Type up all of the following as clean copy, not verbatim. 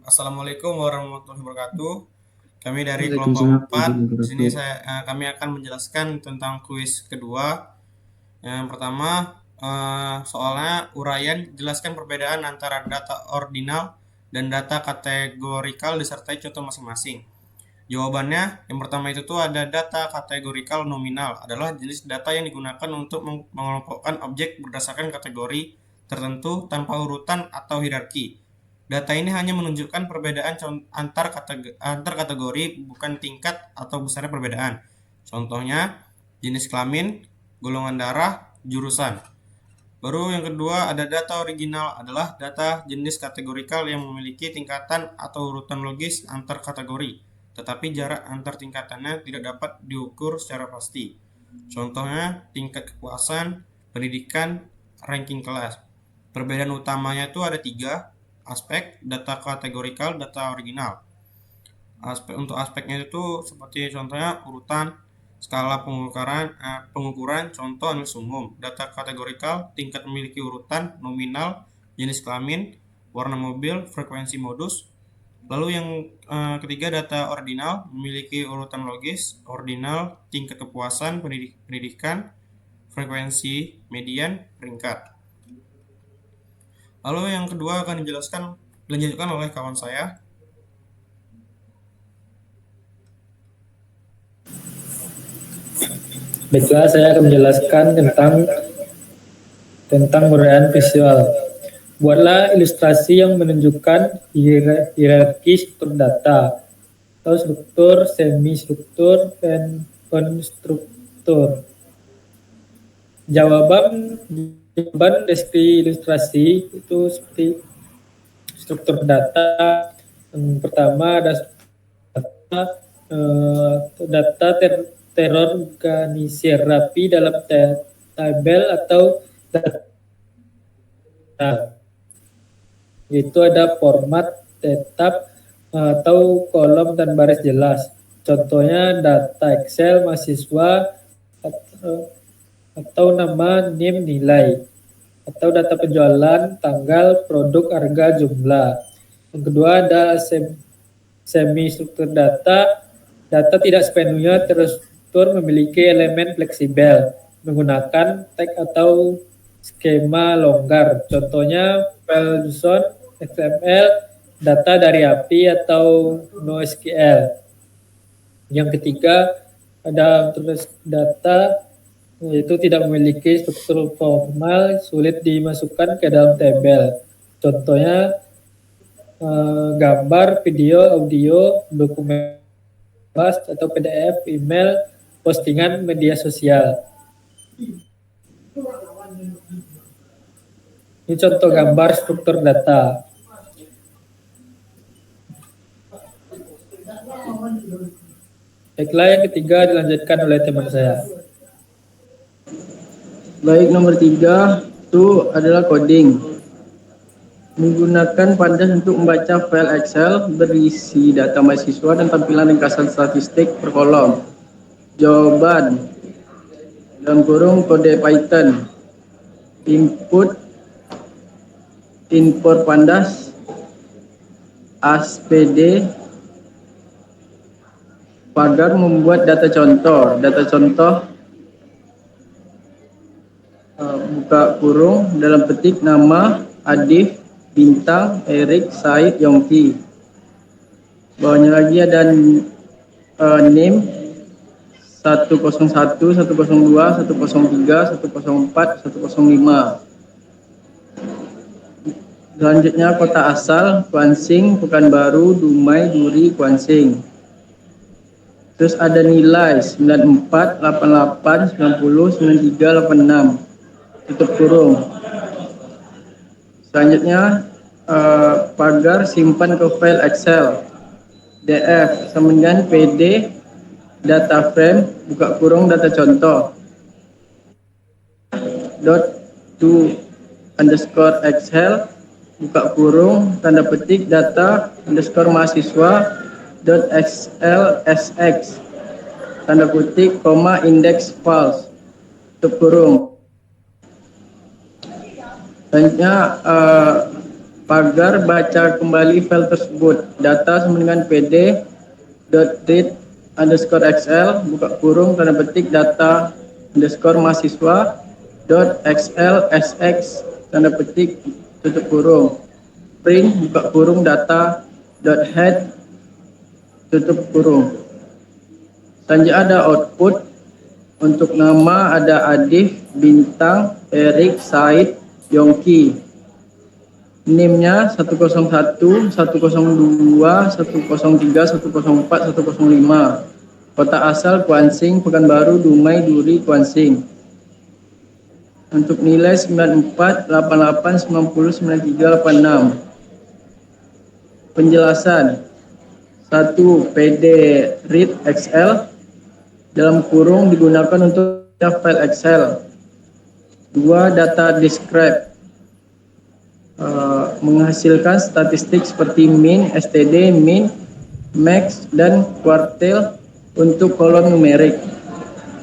Assalamualaikum warahmatullahi wabarakatuh. Kami dari kelompok Waalaikumsalam 4. warahmatullahi Di sini wabarakatuh. kami akan menjelaskan tentang kuis kedua. Yang pertama, soalnya uraian jelaskan perbedaan antara data ordinal dan data kategorikal disertai contoh masing-masing. Jawabannya, yang pertama itu tuh ada data kategorikal nominal adalah jenis data yang digunakan untuk mengelompokkan objek berdasarkan kategori tertentu tanpa urutan atau hierarki. Data ini hanya menunjukkan perbedaan antar kategori, bukan tingkat atau besarnya perbedaan. Contohnya, jenis kelamin, golongan darah, jurusan. Baru yang kedua ada data original adalah data jenis kategorikal yang memiliki tingkatan atau urutan logis antar kategori, tetapi jarak antar tingkatannya tidak dapat diukur secara pasti. Contohnya tingkat kepuasan, pendidikan, ranking kelas. Perbedaan utamanya itu ada tiga aspek: data kategorikal, data original. Untuk aspeknya itu seperti contohnya urutan, skala pengukuran, contoh analis umum. Data kategorikal, tingkat memiliki urutan, nominal, jenis kelamin, warna mobil, frekuensi modus. Lalu yang ketiga data ordinal, memiliki urutan logis, ordinal, tingkat kepuasan, pendidikan, frekuensi, median, peringkat. Lalu yang kedua akan dilanjutkan oleh kawan saya. Baiklah, saya akan menjelaskan tentang uraian visual. Buatlah ilustrasi yang menunjukkan hierarki struktur data atau struktur, semi-struktur, dan konstruktur. Jawaban deskripsi ilustrasi itu seperti struktur data. Yang pertama ada data terorganisir rapi dalam tabel atau data, yaitu ada format tetap atau kolom dan baris jelas. Contohnya data Excel mahasiswa atau nama, NIM, nilai, atau data penjualan, tanggal, produk, harga, jumlah. Yang kedua ada semi struktur data. Data tidak sepenuhnya terstruktur, memiliki elemen fleksibel, menggunakan tag atau skema longgar. Contohnya file JSON, XML, data dari API atau NoSQL. Yang ketiga ada data yaitu tidak memiliki struktur formal, sulit dimasukkan ke dalam tabel. Contohnya gambar, video, audio, dokumen atau PDF, email, postingan media sosial. Ini contoh gambar struktur data. Baiklah, yang ketiga dilanjutkan oleh teman saya. Baik, nomor 3 itu adalah coding. Menggunakan Pandas untuk membaca file Excel berisi data mahasiswa dan tampilan ringkasan statistik per kolom. Jawaban dalam kurung kode Python. Import Pandas ASPD Pagar membuat data contoh buka kurung dalam petik nama Adif, Bintang, Erik, Said, Yongki. Bawahnya lagi ada NIM 101, 102, 103, 104, 105. Selanjutnya kota asal Kuansing, Pekanbaru, Dumai, Duri, Kuansing. Terus ada nilai 94, 88, 90, 93, 86. Tutup kurung. Selanjutnya pagar simpan ke file Excel. DF sama dengan PD data frame buka kurung data contoh. .to underscore Excel buka kurung tanda petik data underscore mahasiswa .xlsx tanda petik koma index false tutup kurung. Selanjutnya pagar baca kembali file tersebut. Data sama dengan pd.read_xl buka kurung tanda petik data underscore mahasiswa .xl_sx tanda petik tutup kurung print buka kurung data .head tutup kurung. Selanjutnya ada output. Untuk nama ada Adif, Bintang, Erik, Said, Yongki. NIM-nya 101, 102, 103, 104, 105. Kota asal Kuansing, Pekanbaru, Dumai, Duri, Kuansing. Untuk nilai 94, 88, 90, 93, 86. Penjelasan. 1. PD read XL dalam kurung digunakan untuk file Excel. 2. Data describe menghasilkan statistik seperti min, std, min, max, dan quartile untuk kolom numerik.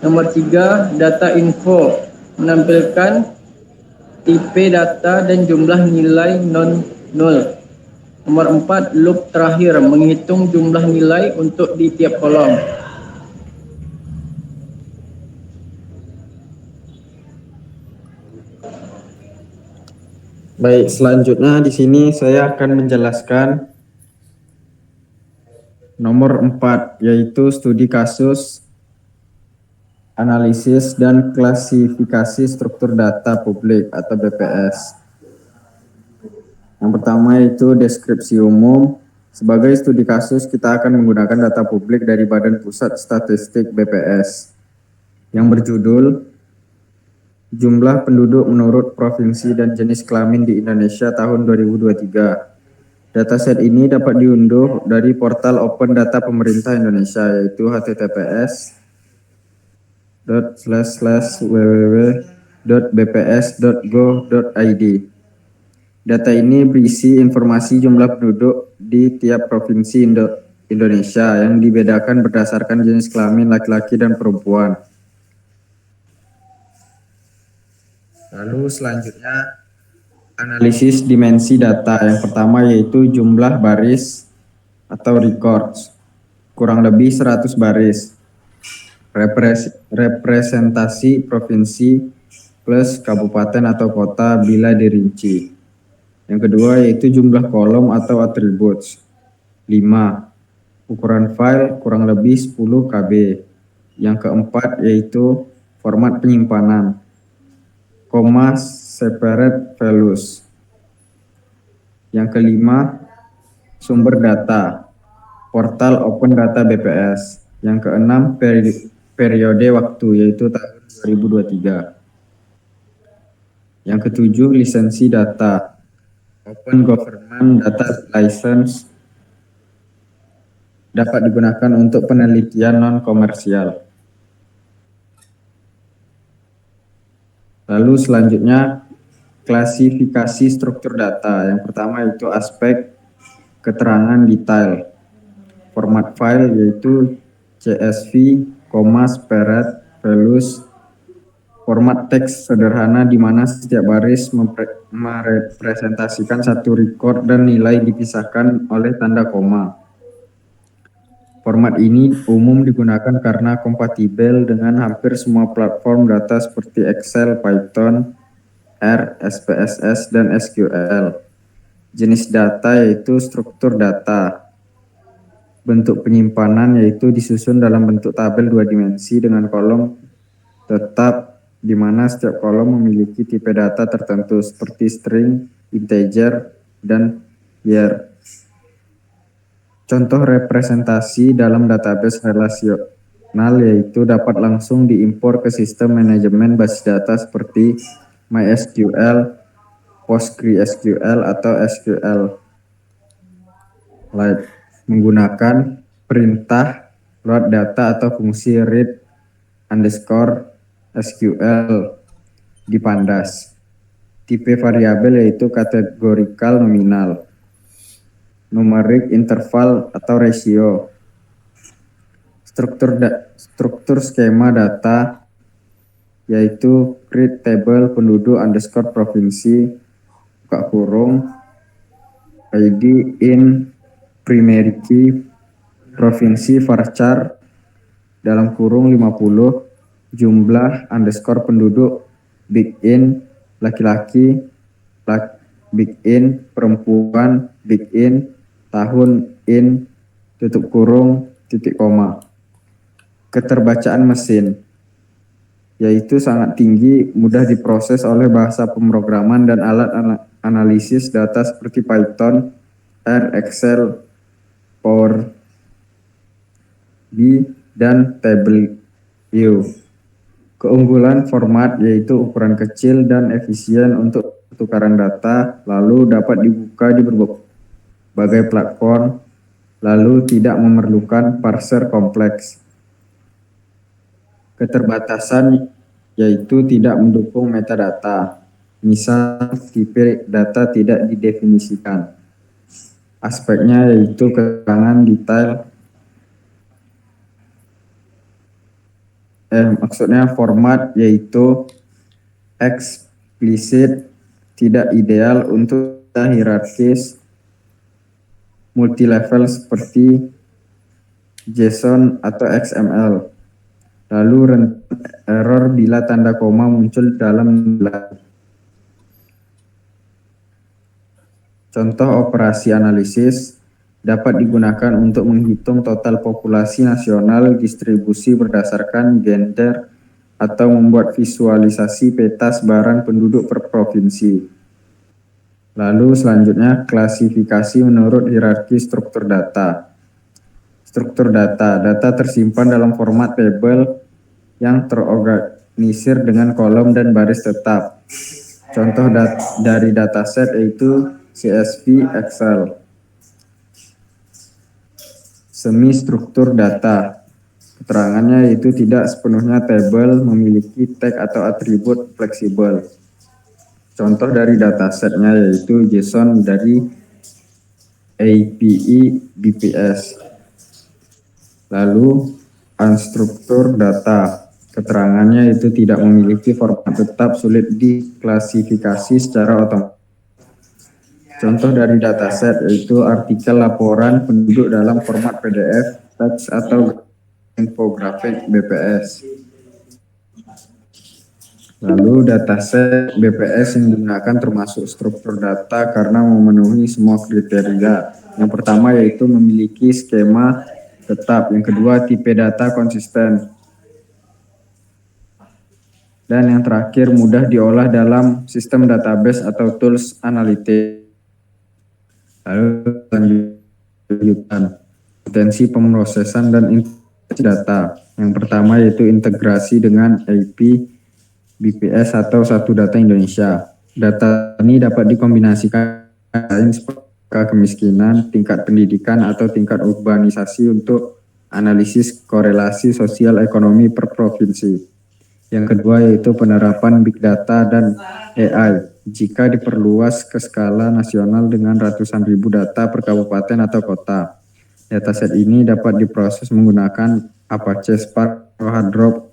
Nomor 3. Data info menampilkan tipe data dan jumlah nilai non-null. Nomor 4. Loop terakhir menghitung jumlah nilai untuk di tiap kolom. Baik, selanjutnya di sini saya akan menjelaskan nomor 4, yaitu studi kasus, analisis, dan klasifikasi struktur data publik atau BPS. Yang pertama yaitu deskripsi umum. Sebagai studi kasus, kita akan menggunakan data publik dari Badan Pusat Statistik BPS yang berjudul Jumlah penduduk menurut provinsi dan jenis kelamin di Indonesia tahun 2023. Dataset ini dapat diunduh dari portal Open Data Pemerintah Indonesia, yaitu https://www.bps.go.id. Data ini berisi informasi jumlah penduduk di tiap provinsi Indonesia yang dibedakan berdasarkan jenis kelamin laki-laki dan perempuan. Lalu selanjutnya analisis dimensi data. Yang pertama yaitu jumlah baris atau records, kurang lebih 100 baris. Representasi provinsi plus kabupaten atau kota bila dirinci. Yang kedua yaitu jumlah kolom atau attributes, 5. Ukuran file kurang lebih 10 KB. Yang keempat yaitu format penyimpanan, separate values. Yang kelima, sumber data, portal Open Data BPS. Yang keenam, periode waktu, yaitu tahun 2023. Yang ketujuh, lisensi data, Open Government Data License, dapat digunakan untuk penelitian non-komersial. Lalu selanjutnya klasifikasi struktur data. Yang pertama itu aspek keterangan detail. Format file yaitu CSV, separate values. Format teks sederhana di mana setiap baris merepresentasikan satu record dan nilai dipisahkan oleh tanda koma. Format ini umum digunakan karena kompatibel dengan hampir semua platform data seperti Excel, Python, R, SPSS, dan SQL. Jenis data yaitu struktur data. Bentuk penyimpanan yaitu disusun dalam bentuk tabel 2 dimensi dengan kolom tetap di mana setiap kolom memiliki tipe data tertentu seperti string, integer, dan year. Contoh representasi dalam database relasional yaitu dapat langsung diimpor ke sistem manajemen basis data seperti MySQL, PostgreSQL, atau SQLite menggunakan perintah load data atau fungsi read_SQL di Pandas. Tipe variabel yaitu kategorikal nominal, numerik interval atau ratio. Struktur skema data yaitu create table penduduk underscore provinsi buka kurung ID in primary key provinsi varchar dalam kurung 50 jumlah underscore penduduk big in laki-laki big in perempuan big in tahun in tutup kurung titik koma. Keterbacaan mesin yaitu sangat tinggi, mudah diproses oleh bahasa pemrograman dan alat analisis data seperti Python, R, Excel, Power BI, dan TableView. Keunggulan format yaitu ukuran kecil dan efisien untuk pertukaran data, lalu dapat dibuka di berbagai platform, lalu tidak memerlukan parser kompleks. Keterbatasan yaitu tidak mendukung metadata, misal tipe data tidak didefinisikan. Aspeknya yaitu keterangan detail, maksudnya format yaitu eksplisit, tidak ideal untuk hierarkis multilevel seperti JSON atau XML. Lalu error bila tanda koma muncul dalam nilai. Contoh operasi analisis dapat digunakan untuk menghitung total populasi nasional, distribusi berdasarkan gender, atau membuat visualisasi peta sebaran penduduk per provinsi. Lalu selanjutnya klasifikasi menurut hierarki struktur data. Struktur data tersimpan dalam format table yang terorganisir dengan kolom dan baris tetap. Contoh dari dataset yaitu CSV Excel. Semi struktur data. Keterangannya yaitu tidak sepenuhnya table memiliki tag atau atribut fleksibel. Contoh dari datasetnya yaitu JSON dari API BPS. Lalu unstructured data. Keterangannya itu tidak memiliki format tetap, sulit diklasifikasi secara otomatis. Contoh dari dataset yaitu artikel laporan penduduk dalam format PDF, teks, atau infografik BPS. Lalu dataset BPS yang digunakan termasuk struktur data karena memenuhi semua kriteria. Yang pertama yaitu memiliki skema tetap, yang kedua tipe data konsisten, dan yang terakhir mudah diolah dalam sistem database atau tools analitik. Lalu lanjutkan potensi pemrosesan dan integrasi data. Yang pertama yaitu integrasi dengan IP BPS atau Satu Data Indonesia. Data ini dapat dikombinasikan seperti kemiskinan, tingkat pendidikan, atau tingkat urbanisasi untuk analisis korelasi sosial ekonomi per provinsi. Yang kedua yaitu penerapan big data dan AI jika diperluas ke skala nasional dengan ratusan ribu data per kabupaten atau kota. Dataset ini dapat diproses menggunakan Apache Spark atau Hadoop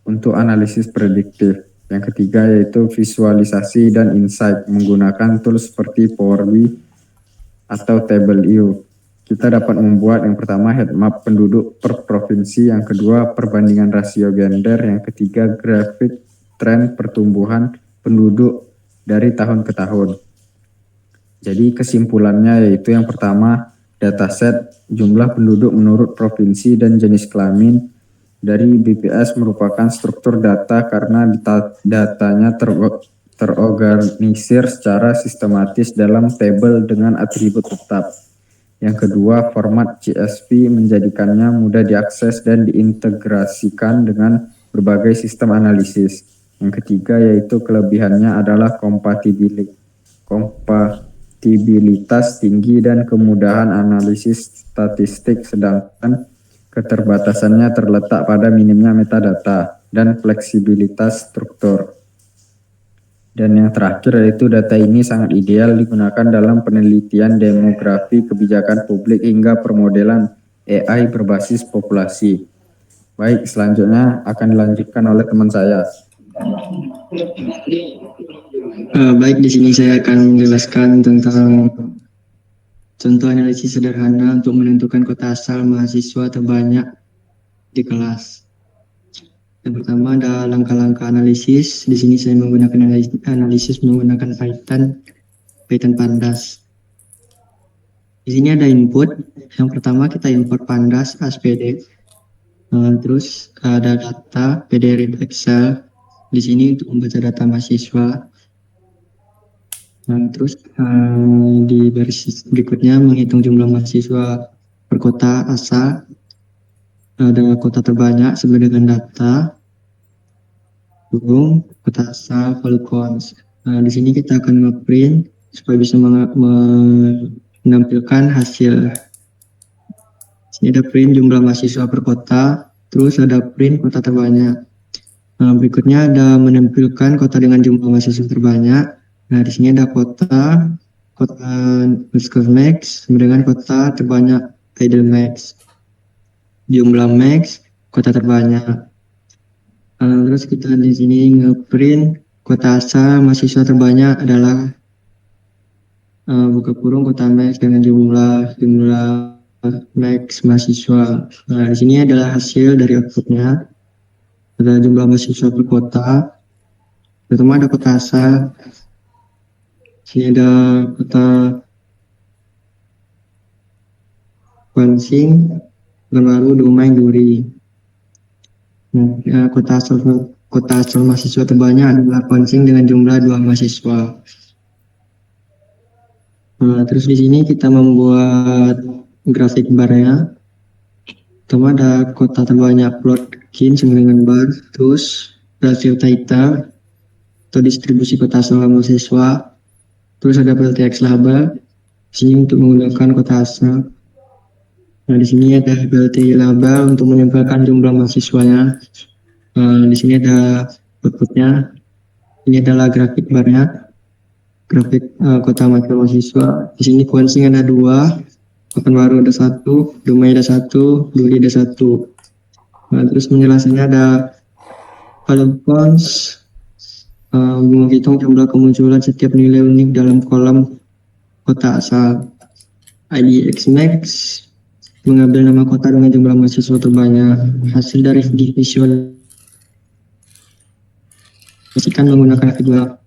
untuk analisis prediktif. Yang ketiga yaitu visualisasi dan insight menggunakan tools seperti Power BI atau TableView. Kita dapat membuat yang pertama heat map penduduk per provinsi, yang kedua perbandingan rasio gender, yang ketiga grafik tren pertumbuhan penduduk dari tahun ke tahun. Jadi kesimpulannya yaitu yang pertama dataset jumlah penduduk menurut provinsi dan jenis kelamin dari BPS merupakan struktur data karena datanya terorganisir secara sistematis dalam tabel dengan atribut tetap. Yang kedua, format CSV menjadikannya mudah diakses dan diintegrasikan dengan berbagai sistem analisis. Yang ketiga yaitu kelebihannya adalah kompatibilitas tinggi dan kemudahan analisis statistik, sedangkan keterbatasannya terletak pada minimnya metadata dan fleksibilitas struktur. Dan yang terakhir yaitu data ini sangat ideal digunakan dalam penelitian demografi, kebijakan publik, hingga permodelan AI berbasis populasi. Baik, selanjutnya akan dilanjutkan oleh teman saya. Baik, di sini saya akan menjelaskan tentang Contoh analisis sederhana untuk menentukan kota asal mahasiswa terbanyak di kelas. Yang pertama ada langkah-langkah analisis. Di sini saya menggunakan analisis menggunakan Python Pandas. Di sini ada input. Yang pertama kita import Pandas ASPD. Terus ada data PD read Excel. Di sini untuk membaca data mahasiswa. Terus di baris berikutnya menghitung jumlah mahasiswa per kota asal. Ada kota terbanyak sesuai dengan data. Burung, kota asal, cons. Di sini kita akan nge-print supaya bisa menampilkan hasil. Di sini ada print jumlah mahasiswa per kota, terus ada print kota terbanyak. Berikutnya ada menampilkan kota dengan jumlah mahasiswa terbanyak. Nah, di sini ada kota underscore max dengan kota terbanyak idle max. Jumlah max, kota terbanyak. Terus kita di sini ngeprint kota asal mahasiswa terbanyak adalah buka kurung kota max dengan jumlah max mahasiswa. Nah, di sini adalah hasil dari outputnya. Ada jumlah mahasiswa per kota. Pertama ada kota asal. Sini ada kota Kuansing, Pekanbaru, Dumai, Duri. Nah, kota asal mahasiswa terbanyak adalah Kuansing dengan jumlah 2 mahasiswa. Nah, terus di sini kita membuat grafik barnya. Pertama ada kota terbanyak plotkin sama dengan bar, terus rasio theta atau distribusi kota asal mahasiswa. Terus ada PLTX label, di sini untuk menggunakan kota asal. Nah, di sini ada PLT label untuk menempelkan jumlah mahasiswanya. Di sini ada outputnya. Ini adalah grafik barnya, grafik kota mahasiswa. Di sini Kuansing ada 2, Pekanbaru ada 1, Dumai ada 1, Duri ada 1. Nah, terus penjelasannya ada cons. Menghitung jumlah kemunculan setiap nilai unik dalam kolom kota asal. IDX max mengambil nama kota dengan jumlah mahasiswa terbanyak. Hasil dari visualisasikan menggunakan kedua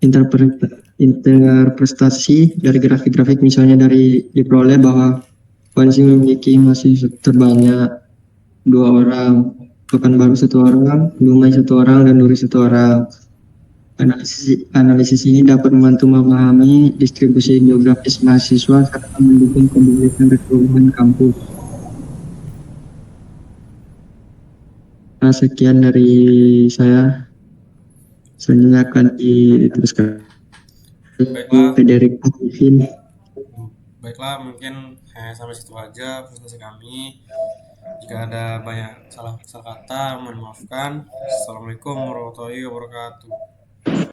interpretasi dari grafik-grafik, misalnya dari diperoleh bahwa Kuansing memiliki mahasiswa terbanyak 2 orang, Pekanbaru 1 orang, Dumai 1 orang, dan Duri 1 orang. Analisis ini dapat membantu memahami distribusi geografis mahasiswa serta mendukung pembentukan perubahan kampus. Nah, sekian dari saya. Selanjutnya akan diteruskan Baiklah, Frederick Arifin. baiklah mungkin sampai situ aja presentasi kami. Jika ada banyak salah kata, mohon maafkan. Assalamualaikum warahmatullahi wabarakatuh.